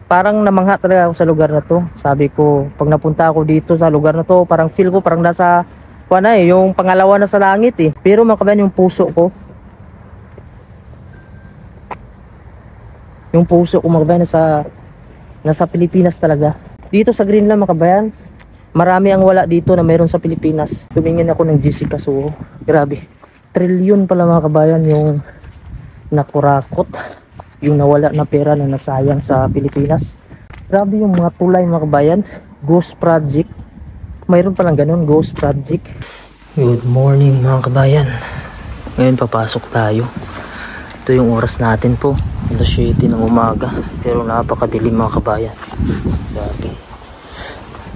parang namangha talaga ako sa lugar na to. Sabi ko, pag napunta ako dito sa lugar na to, parang feel ko parang nasa yung pangalawa na sa langit eh. Pero mga kabayan, yung puso ko mga kabayan nasa Pilipinas talaga. Dito sa Greenland mga kabayan, marami ang wala dito na mayroon sa Pilipinas. Tumingin ako ng Jessica Soho. Grabe, trilyon pala mga kabayan yung nakurakot, yung nawala na pera na nasayang sa Pilipinas. Grabe yung mga tulay mga kabayan. Ghost project, mayroon palang ganun, ghost project. Good morning mga kabayan. Ngayon papasok tayo. Ito yung oras natin po, alas 7 ng umaga. Pero napakadilim mga kabayan. Grabe,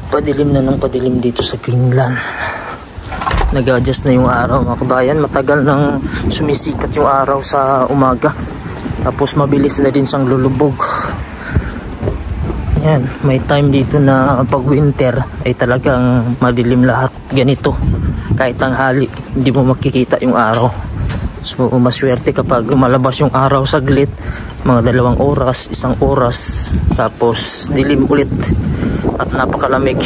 padilim na ng padilim dito sa Greenland. Nag-adjust na yung araw mga kabayan. Matagal nang sumisikat yung araw sa umaga, tapos mabilis na din siyang lulubog. Yan, may time dito na pag winter ay talagang madilim lahat ganito. Kahit tanghali hindi mo makikita yung araw. So maswerte kapag malabas yung araw saglit, mga 2 oras, 1 oras, tapos dilim ulit at napakalamig.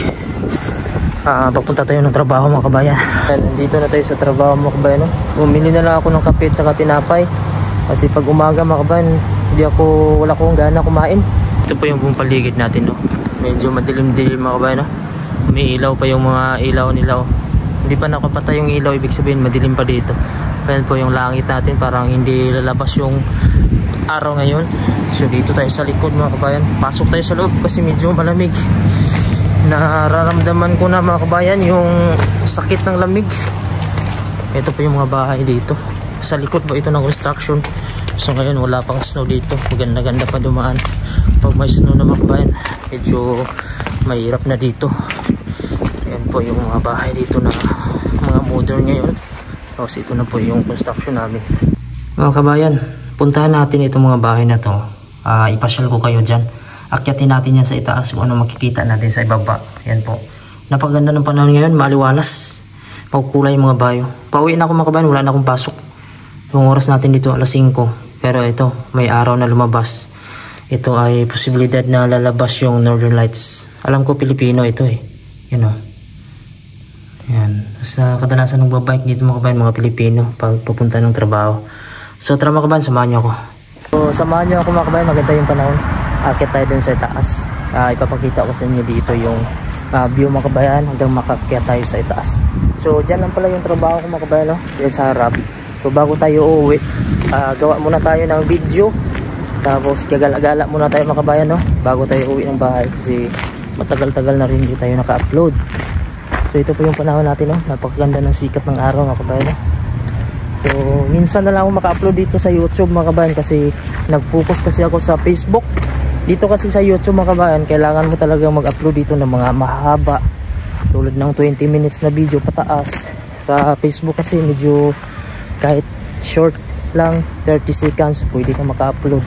Papunta tayo ng trabaho mga kabayan. Nandito na tayo sa trabaho mga kabayan, no? Bumili na lang ako ng kape at saka tinapay. Kasi pag umaga mga kabayan, wala akong gana kumain. Ito po yung paligid natin, no? Medyo madilim-dilim mga kabayan, no? May ilaw pa yung mga ilaw nila, oh. Hindi pa nakapatay yung ilaw, ibig sabihin madilim pa dito. Ayan po yung langit natin, parang hindi lalabas yung araw ngayon. So dito tayo sa likod mga kabayan. Pasok tayo sa loob kasi medyo malamig. Nararamdaman ko na mga kabayan yung sakit ng lamig. Ito po yung mga bahay dito. Sa likod po ito ng construction. So ngayon wala pang snow dito. Maganda-ganda pa dumaan. Pag may snow na mga kabayan, medyo mahirap na dito. Ayan po yung mga bahay dito na mga modern ngayon. Tapos ito na po yung construction namin. Mga kabayan, puntahan natin itong mga bahay na to. Ipasyal ko kayo dyan. Akyatin natin yan sa itaas kung ano makikita natin sa ibaba. Yan po. Napaganda ng panahon ngayon, maliwalas. Pagkulay yung mga bayo. Pauwi na ako mga kabayan, wala na akong pasok. Yung oras natin dito alas 5. Pero ito, may araw na lumabas. Ito ay posibilidad na lalabas yung Northern Lights. Alam ko Pilipino ito eh. Yan o. Yan. Basta kadalasan ng babike dito mga kabayan, mga Pilipino pag pupunta ng trabaho. So tara mga kabayan, samahan nyo ako. So samahan nyo ako mga kabayan, maganda yung panahon. Akit tayo dun sa itaas. Ipapakita ko sa inyo dito yung view mga kabayan hanggang makakyat tayo sa itaas. So dyan lang pala yung trabaho ko mga kabayan, no? Dyan sa harap. So bago tayo uuwi, gawa muna tayo ng video. Tapos gagala-gala muna tayo mga kabayan, no? Bago tayo uuwi ng bahay kasi matagal-tagal na rin hindi tayo naka-upload. So ito po yung panahon natin, no? Napakaganda ng sikat ng araw mga kabayan, no? So minsan na lang ako maka-upload dito sa YouTube mga kabayan kasi nag-focus kasi ako sa Facebook. Dito kasi sa YouTube mga kabayan, kailangan mo talaga mag-upload dito ng mga mahaba, tulad ng 20 minutes na video pataas. Sa Facebook kasi medyo kahit short lang, 30 seconds pwede ka maka-upload.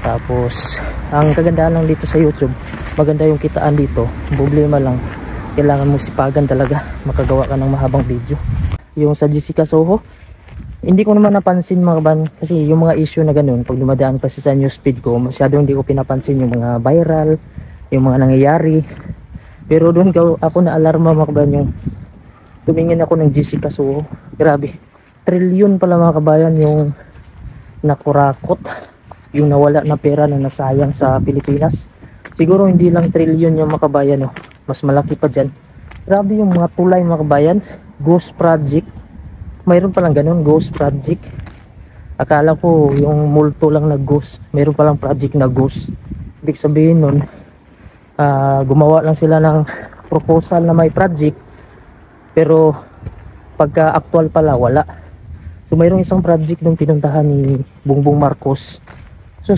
Tapos ang kagandahan lang dito sa YouTube, maganda yung kitaan dito. Problema lang, kailangan mo sipagan talaga makagawa ka ng mahabang video. Yung sa Jessica Soho, hindi ko naman napansin mga kabayan kasi yung mga issue na ganun, pag dumadaan kasi sa newsfeed ko, masyadong hindi ko pinapansin yung mga viral, yung mga nangyayari. Pero doon ako na alarma mga kabayan, yung tumingin ako ng Jessica Soho. Grabe, trilyon pala mga kabayan yung nakurakot, yung nawala na pera na nasayang sa Pilipinas. Siguro hindi lang trilyon yung mga kabayan, no? Mas malaki pa dyan. Grabe yung mga tulay mga kabayan, ghost project. Mayroon palang ganun, ghost project. Akala ko yung multo lang na ghost, mayroon palang project na ghost. Ibig sabihin nun, gumawa lang sila ng proposal na may project, pero pagka actual pala wala. So mayroong isang project nung pinuntahan ni Bongbong Marcos. So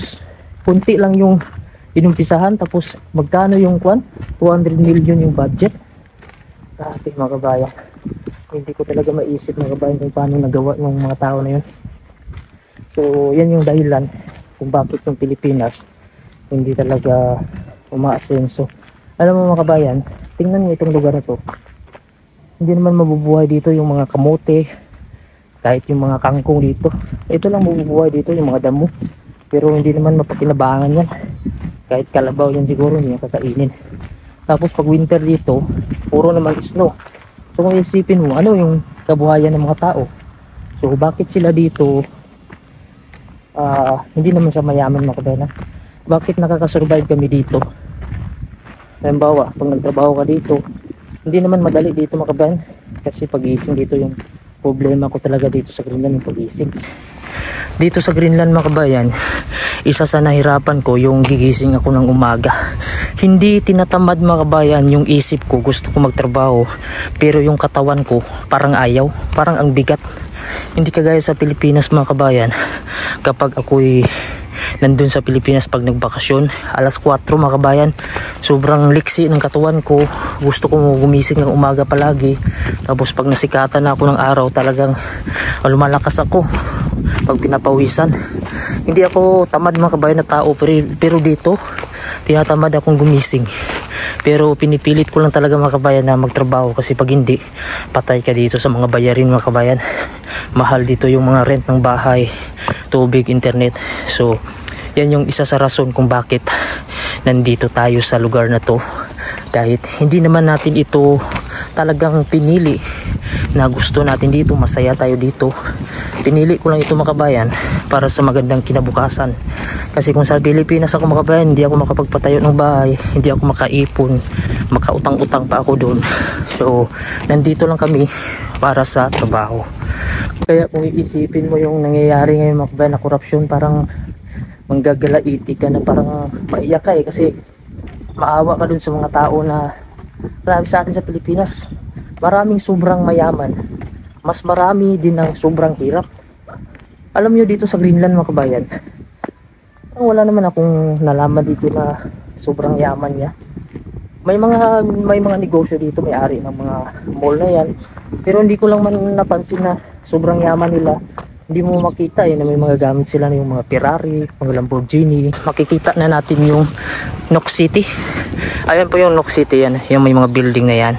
kunti lang yung inumpisahan, tapos magkano yung 200 million yung budget. Grabe mga kabayan, hindi ko talaga maisip mga kabayan kung paano nagawa ng mga tao na yun. So yan yung dahilan kung bakit yung Pilipinas hindi talaga umaasenso. Alam mo mga kabayan, tingnan mo itong lugar na to. Hindi naman mabubuhay dito yung mga kamote, kahit yung mga kangkong dito. Ito lang mabubuhay dito, yung mga damo. Pero hindi naman mapakinabangan yan. Kahit kalabaw yan siguro hindi niya kakainin. Tapos pag winter dito, puro naman snow. So kung isipin mo, ano yung kabuhayan ng mga tao? So bakit sila dito hindi naman sa mayaman mga kabayan? Bakit nakakasurvive kami dito? Halimbawa, pag nagtrabaho ka dito, hindi naman madali dito mga kabayan. Kasi pag-iising dito yung problema ko talaga dito sa Greenland, yung pag-iising. Dito sa Greenland mga kabayan, isa sa nahirapan ko yung gigising ako ng umaga. Hindi tinatamad mga kabayan yung isip ko, gusto ko magtrabaho, pero yung katawan ko parang ayaw, parang ang bigat. Hindi kagaya sa Pilipinas mga kabayan, kapag ako'y nandun sa Pilipinas pag nagbakasyon, alas 4 mga kabayan, sobrang liksi ng katawan ko, gusto ko gumising ng umaga palagi. Tapos pag nasikatan na ako ng araw, talagang lumalakas ako pag pinapawisan. Hindi ako tamad mga kabayan na tao, pero dito tinatamad akong gumising. Pero pinipilit ko lang talaga mga kabayan na magtrabaho, kasi pag hindi, patay ka dito sa mga bayarin mga kabayan. Mahal dito yung mga rent ng bahay, tubig, internet. So yan yung isa sa rason kung bakit nandito tayo sa lugar na to. Kahit hindi naman natin ito talagang pinili na gusto natin dito, masaya tayo dito. Pinili ko lang ito mga kabayan para sa magandang kinabukasan. Kasi kung sa Pilipinas ako mga kabayan, hindi ako makapagpatayo ng bahay, hindi ako makaipon, makautang-utang pa ako doon. So nandito lang kami para sa trabaho. Kaya kung iisipin mo yung nangyayari ngayon mga kabayan na korupsyon, parang manggagalaiti ka na, parang maiyak ka kasi maawa ka dun sa mga tao na marami sa atin sa Pilipinas. Maraming sobrang mayaman, mas marami din ang sobrang hirap. Alam nyo dito sa Greenland mga kabayan, wala naman akong nalaman dito na sobrang yaman niya. May mga negosyo dito, may ari ng mga mall na yan, pero hindi ko lang man napansin na sobrang yaman nila. Hindi mo makita na may mga gamit sila na yung mga Ferrari, mga Lamborghini. Makikita na natin yung Nook City. Ayan po yung Nook City, yan. Yung may mga building na yan.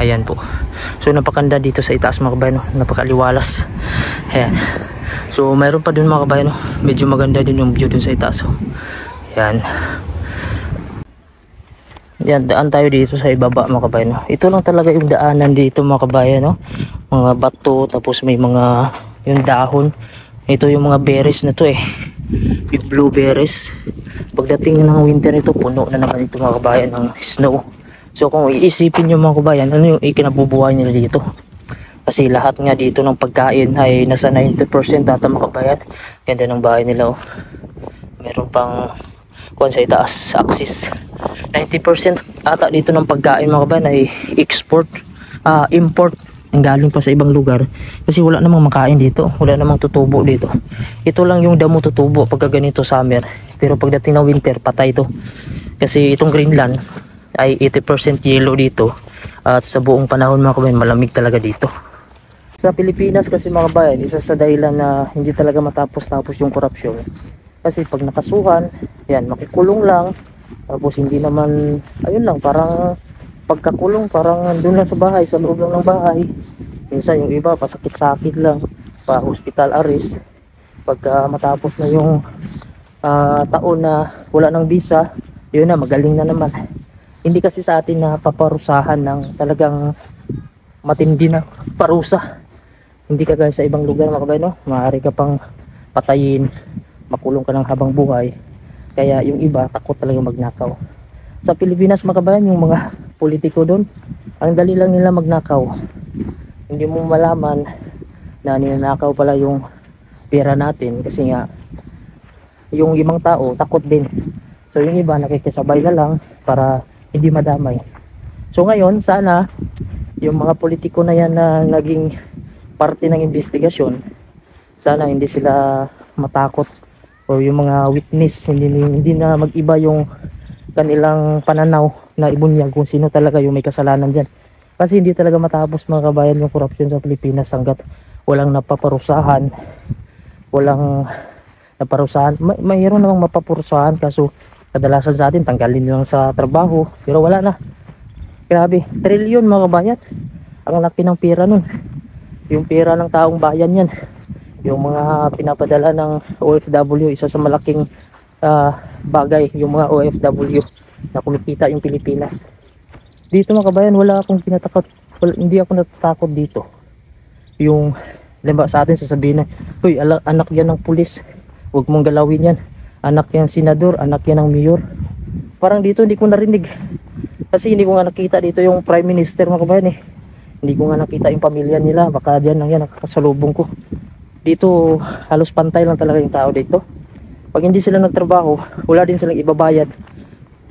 Ayan po. So napakanda dito sa itaas mga kabayan, napakaliwalas. Ayan. So mayroon pa dun mga kabayan, medyo maganda din yung view dun sa itaas. Ayan. Yan, daan tayo dito sa ibaba mga kabayan. Ito lang talaga yung daanan dito mga kabayan, no? Mga bato, tapos may mga yung dahon. Ito yung mga berries na to yung blueberries. Pagdating ng winter ito, puno na naman ito mga kabayan ng snow. So kung iisipin nyo mga kabayan, ano yung ikinabubuhay nila dito? Kasi lahat nga dito ng pagkain ay nasa 90% ata mga kabayan. Ganda ng bahay nila, oh. Meron pang kuwan sa itaas, axis. 90% ata dito ng pagkain mga kabayan ay import, ang galing pa sa ibang lugar. Kasi wala namang makain dito, wala namang tutubo dito. Ito lang yung damo tutubo pagka ganito summer, pero pagdating ng winter patay to. Kasi itong Greenland ay 80% yellow dito, at sa buong panahon mga kabayan malamig talaga dito. Sa Pilipinas kasi mga kabayan, isa sa dahilan na hindi talaga matapos-tapos yung korupsyon, kasi pag nakasuhan yan, makikulong lang. Tapos hindi naman, ayun lang, parang pagkakulong parang doon lang sa bahay, sa loob lang ng bahay. Minsan yung iba pasakit-sakit lang, pa hospital arrest. Pagka matapos na yung taon na wala ng visa, yun na, magaling na naman. Hindi kasi sa atin na paparusahan ng talagang matindi na parusa. Hindi kagaya sa ibang lugar mga kabayan, no? Maaari ka pang patayin, makulong ka ng habang buhay. Kaya yung iba takot talaga magnakaw. Sa Pilipinas mga kabayan, yung mga politiko doon, ang dali lang nila magnakaw. Hindi mo malaman na ninanakaw pala yung pera natin, kasi nga yung ibang tao takot din. So yung iba nakikisabay na lang para hindi madamay. So ngayon sana yung mga politiko na yan na naging parte ng investigasyon, sana hindi sila matakot, o yung mga witness hindi na mag-iba yung kanilang pananaw na ibunyag kung sino talaga yung may kasalanan dyan. Kasi hindi talaga matapos mga kabayan yung korupsyon sa Pilipinas hanggat walang napaparusahan. Mayroon namang mapaparusahan, kaso kadalasan sa atin tanggalin lang sa trabaho, pero wala na. Grabe, trilyon mga kabayan, ang laki ng pera nun. Yung pera ng taong bayan yan. Yung mga pinapadala ng OFW, isa sa malaking bagay yung mga OFW na kumikita yung Pilipinas. Dito mga kabayan, wala akong tinatakot, hindi ako natatakot dito. Yung diba, sa atin sasabihin na, "Uy, anak yan ng pulis, huwag mong galawin yan, anak yan senador, anak yan ng mayor." Parang dito hindi ko narinig, kasi hindi ko nga nakita dito yung prime minister mga kabayan Hindi ko nga nakita yung pamilya nila, baka dyan lang yan nakakasalubong ko. Dito halos pantay lang talaga yung tao dito. Pag hindi sila nagtrabaho, wala din silang ibabayad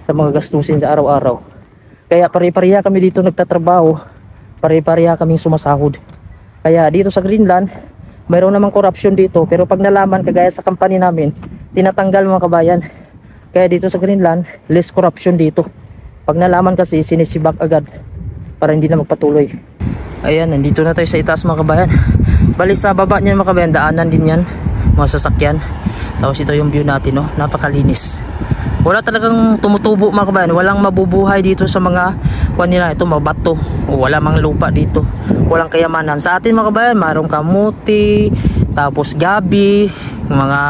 sa mga gastusin sa araw-araw. Kaya pare-pareha kami dito nagtatrabaho, pare-pareha kaming sumasahod. Kaya dito sa Greenland, mayroon namang corruption dito, pero pag nalaman, kagaya sa company namin, tinatanggal mga kabayan. Kaya dito sa Greenland, less corruption dito. Pag nalaman kasi, sinisibak agad para hindi na magpatuloy. Ayan, nandito na tayo sa itaas mga kabayan. Bali sa baba niyan mga kabayan, daanan din yan, mga sasakyan. Tapos ito yung view natin, no? Napakalinis. Wala talagang tumutubo mga kabayan, walang mabubuhay dito sa mga kuwan nila. Ito mga bato, wala mang lupa dito, walang kayamanan. Sa atin mga kabayan, mayroong kamuti, tapos gabi, mga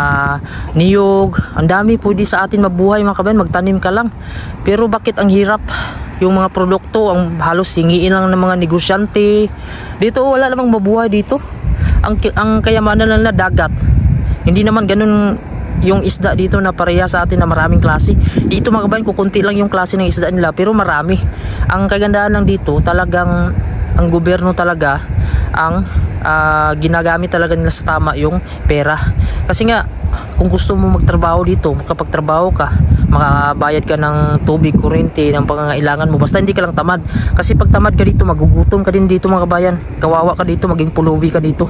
niyog, ang dami pwede sa atin mabuhay mga kabayan, magtanim ka lang. Pero bakit ang hirap? Yung mga produkto ang halos hingiin lang ng mga negosyante. Dito wala namang mabuhay dito. Ang kayamanan lang na dagat. Hindi naman ganun yung isda dito na pareha sa atin na maraming klase. Dito mga kabayan, kukunti lang yung klase ng isda nila, pero marami. Ang kagandahan lang dito, talagang ang gobyerno talaga ang ginagamit talaga nila sa tama yung pera. Kasi nga kung gusto mo magtrabaho dito, makapagtrabaho ka, makabayad ka ng tubig, kuryente, ng pangangailangan mo, basta hindi ka lang tamad. Kasi pag tamad ka dito, magugutom ka din dito mga kabayan, kawawa ka dito, maging pulubi ka dito.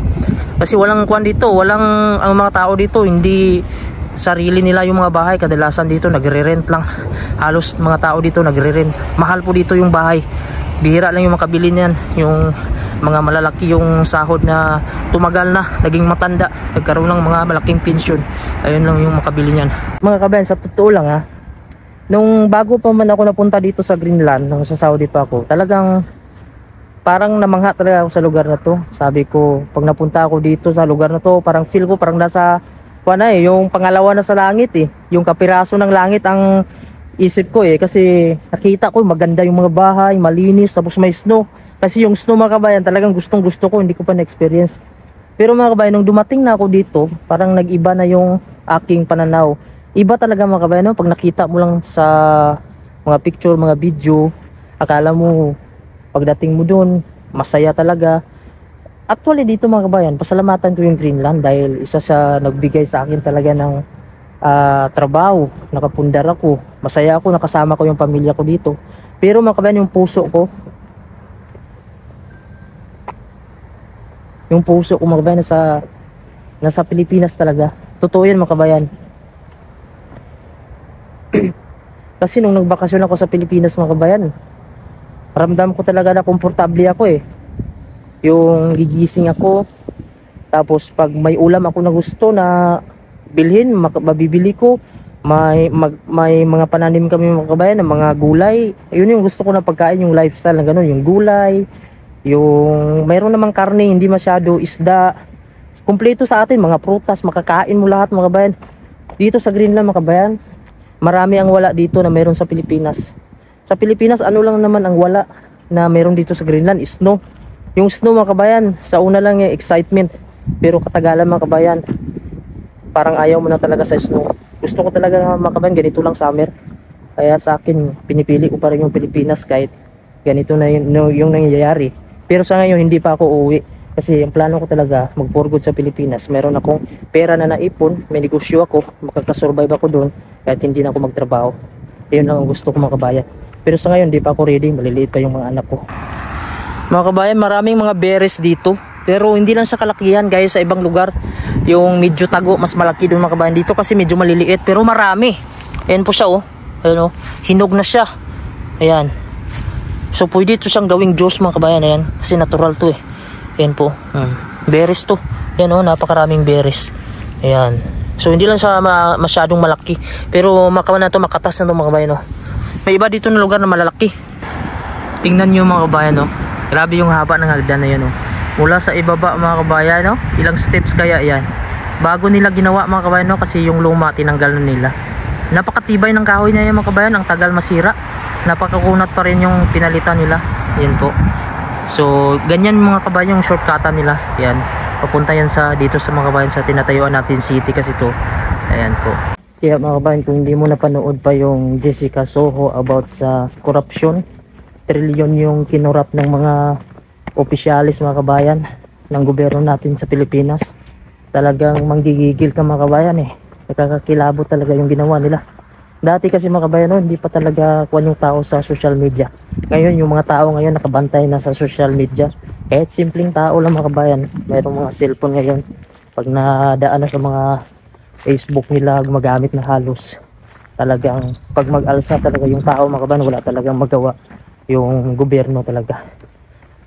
Kasi walang kwan dito, walang ang mga tao dito, hindi sarili nila yung mga bahay. Kadalasan dito nagre-rent lang, halos mga tao dito nagre-rent. Mahal po dito yung bahay, bihira lang yung makabili niyan. Yung mga malalaki yung sahod na tumagal na, naging matanda, nagkaroon ng mga malaking pensyon, ayun lang yung makabili niyan mga kabayan. Sa totoo lang nung bago pa man ako napunta dito sa Greenland, nung sa Saudi pa ako, talagang parang namangha talaga ako sa lugar na to. Sabi ko, pag napunta ako dito sa lugar na to, parang feel ko parang nasa yung pangalawa na sa langit yung kapiraso ng langit ang isip ko kasi nakita ko maganda yung mga bahay, malinis, tapos may snow. Kasi yung snow mga kabayan, talagang gustong gusto ko, hindi ko pa na-experience. Pero mga kabayan, nung dumating na ako dito, parang nag-iba na yung aking pananaw. Iba talaga mga kabayan, no? Pag nakita mo lang sa mga picture, mga video, akala mo pagdating mo doon, masaya talaga. Actually dito mga kabayan, pasalamatan ko yung Greenland dahil isa sa nagbigay sa akin talaga ng trabaho, nakapundar ako, masaya ako, nakasama ko yung pamilya ko dito. Pero mga kabayan, yung puso ko mga kabayan nasa Pilipinas talaga. Totoo yan mga kabayan. Kasi nung nagbakasyon ako sa Pilipinas mga kabayan, ramdam ko talaga na komportable ako yung gigising ako, tapos pag may ulam ako na gusto na bilhin, mabibili ko. May mga pananim kami mga kabayan ng mga gulay. Ayun yung gusto ko na pagkain, yung lifestyle na gano'n, yung gulay, yung mayroon namang karne, hindi masyado, isda, kumpleto sa atin, mga prutas, makakain mo lahat mga kabayan. Dito sa Greenland mga kabayan, marami ang wala dito na mayroon sa Pilipinas. Sa Pilipinas, ano lang naman ang wala na mayroon dito sa Greenland? Snow. Yung snow mga kabayan, sa una lang yung excitement, pero katagalan mga kabayan, parang ayaw mo na talaga sa snow. Gusto ko talaga mga kabayan, ganito lang summer. Kaya sa akin, pinipili ko pa rin yung Pilipinas kahit ganito na yung nangyayari. Pero sa ngayon, hindi pa ako uuwi. Kasi ang plano ko talaga, mag-for good sa Pilipinas. Meron akong pera na naipon, may negosyo ako, makakasurvive ako doon kahit hindi na ako magtrabaho. Yun lang ang gusto ko mga kabayan. Pero sa ngayon, hindi pa ako ready, maliliit pa yung mga anak ko. Mga kabayan, maraming mga berries dito. Pero hindi lang sa kalakihan gaya sa ibang lugar. Yung medyo tago, mas malaki doon mga kabayan. Dito kasi medyo maliliit pero marami. Ayan po siya Ayan hinog na siya. Ayan. So pwede ito siyang gawing juice mga kabayan. Ayan. Kasi natural to Ayan po. Berries to. Ayan napakaraming berries. Ayan. So hindi lang siya masyadong malaki. Pero makawan na to, makatas na to mga kabayan May iba dito na lugar na malalaki. Tingnan nyo mga kabayan Grabe yung haba ng hagdan na yan Mula sa ibaba mga kabayan ilang steps kaya yan bago nila ginawa mga kabayan kasi yung luma tinanggal na nila. Napakatibay ng kahoy na yan mga kabayan, ang tagal masira. Napakakunat pa rin yung pinalitan nila. Yan po. So ganyan mga kabayan yung shortcutan nila. Yan. Papunta yan sa dito sa mga kabayan sa tinatayuan natin city kasi to. Ayan po. Kaya mga kabayan, kung hindi mo napanood pa yung Jessica Soho about sa corruption, trilyon yung kinurap ng mga opisyalis mga kabayan ng gobyerno natin sa Pilipinas. Talagang manggigigil ka mga kabayan eh. Nakakakilabot talaga yung ginawa nila. Dati kasi mga kabayan, no, hindi pa talaga kuwan yung tao sa social media. Ngayon yung mga tao ngayon nakabantay na sa social media. Kahit simpleng tao lang mga kabayan, mayroong mga cellphone ngayon. Pag nadaan na sa mga Facebook nila, gumagamit na halos. Talagang pag mag-alsa talaga yung tao mga kabayan, wala talagang magawa yung gobyerno talaga.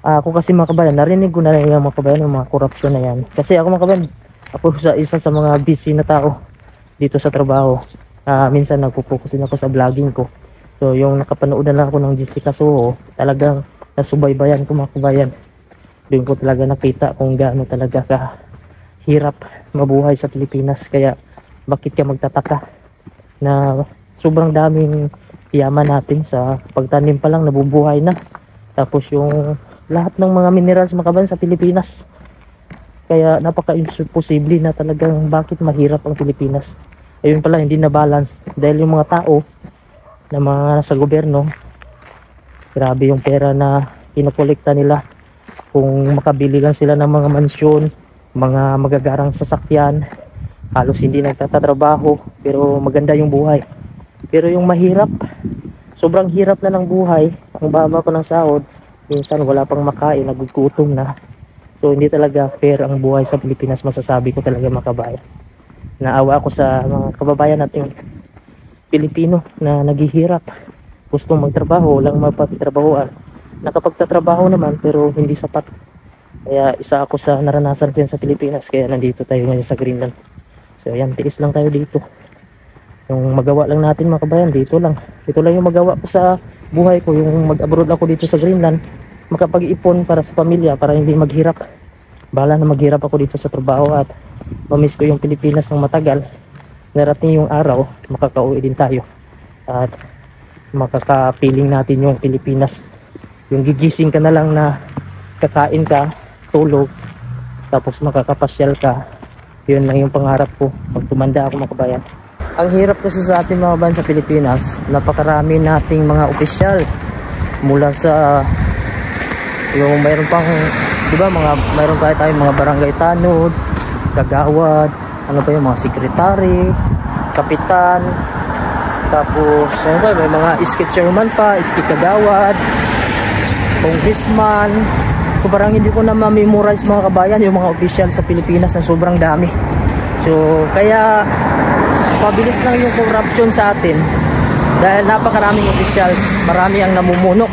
Ako kasi mga kabayan, narinig ko na yung mga kabayan, yung mga korupsyon na yan. Kasi ako mga kabayan, ako isa sa mga busy na tao dito sa trabaho. Minsan nagpo-focus din ako sa vlogging ko. So yung nakapanood na lang ako ng Jessica Soho, talagang nasubaybayan ko mga kabayan. Doon ko talaga nakita kung gaano talaga kahirap mabuhay sa Pilipinas. Kaya bakit ka magtataka na sobrang daming yaman natin sa pagtanim pa lang nabubuhay na. Tapos yung lahat ng mga minerals mga kabayan sa Pilipinas. Kaya napaka-imposible na talagang bakit mahirap ang Pilipinas. Ayun pala, hindi na balance dahil yung mga tao na mga nasa gobyerno, grabe yung pera na kinokolekta nila. Kung makabili lang sila ng mga mansyon, mga magagarang sasakyan, halos hindi nagtatrabaho pero maganda yung buhay. Pero yung mahirap, sobrang hirap na ng buhay, ang baba pa ng sahod, minsan wala pang makain, nagugutom na. So hindi talaga fair ang buhay sa Pilipinas, masasabi ko talaga mga kabayan. Naawa ako sa mga kababayan nating Pilipino na naghihirap, gustong magtrabaho, lang mapagtrabahoan. Nakapagtatrabaho naman pero hindi sapat. Kaya isa ako sa naranasan ko yan sa Pilipinas, kaya nandito tayo ngayon sa Greenland. So ayan, tiis lang tayo dito. Yung magawa lang natin mga kabayan, dito lang. Ito lang yung magawa ko sa buhay ko, yung mag-abroad ako dito sa Greenland, makapag-ipon para sa pamilya, para hindi maghirap. Bahala na maghirap ako dito sa trabaho at mamiss ko yung Pilipinas ng matagal. Narating yung araw, makakauwi din tayo. At makakapiling natin yung Pilipinas. Yung gigising ka na lang na kakain ka, tulog, tapos makakapasyal ka. Yun lang yung pangarap ko pag tumanda ako mga kabayan. Ang hirap kasi sa ating mga kabayan sa Pilipinas, napakarami nating mga opisyal. Mula sa yung mayroon pang, di ba, mayroon pa tayong mga barangay tanod, kagawad, ano pa yung mga sekretary, kapitan, tapos ano ba, may mga iskit chairman pa, iskit kagawad, congressman. So parang hindi ko na ma-memorize mga kabayan yung mga official sa Pilipinas na sobrang dami. So kaya mabilis lang yung corruption sa atin dahil napakaraming official, marami ang namumuno.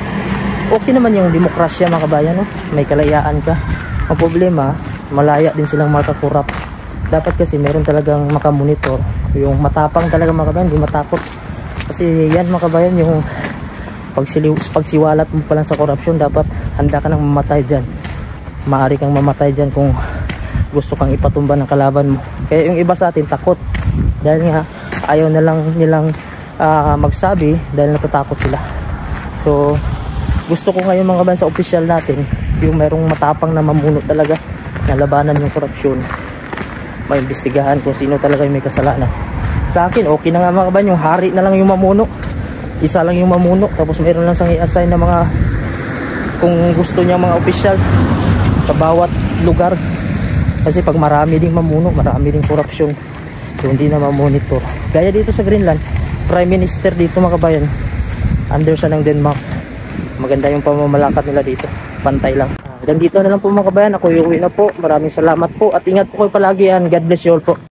Okay naman yung demokrasya mga kabayan, no? May kalayaan ka. Ang problema, malaya din silang makakurap. Dapat kasi meron talagang makamonitor, yung matapang talaga mga kabayan, hindi matakot. Kasi yan mga kabayan, yung pagsiwalat mo pa lang sa korupsyon, dapat handa ka nang mamatay dyan. Maaari kang mamatay dyan kung gusto kang ipatumba ng kalaban mo. Kaya yung iba sa atin takot dahil nga ayaw na lang nilang magsabi dahil natatakot sila. So gusto ko ngayon mga kabayan sa official natin, yung merong matapang na mamuno talaga na labanan yung korupsyon, maimbestigahan kung sino talaga yung may kasalanan. Sa akin okay na nga mga kabayan, yung hari na lang yung mamuno, isa lang yung mamuno, tapos meron lang sang i-assign na mga, kung gusto niya mga official sa bawat lugar. Kasi pag marami ding mamuno, marami ding korupsyon, so hindi na mamonitor. Gaya dito sa Greenland, Prime Minister dito mga kabayan, under siya ng Denmark. Maganda yung pamamalakad nila dito, pantay lang. Hanggang dito na lang po mga kabayan, ako uuwi na po. Maraming salamat po at ingat po kayo palagi, and God bless you all po.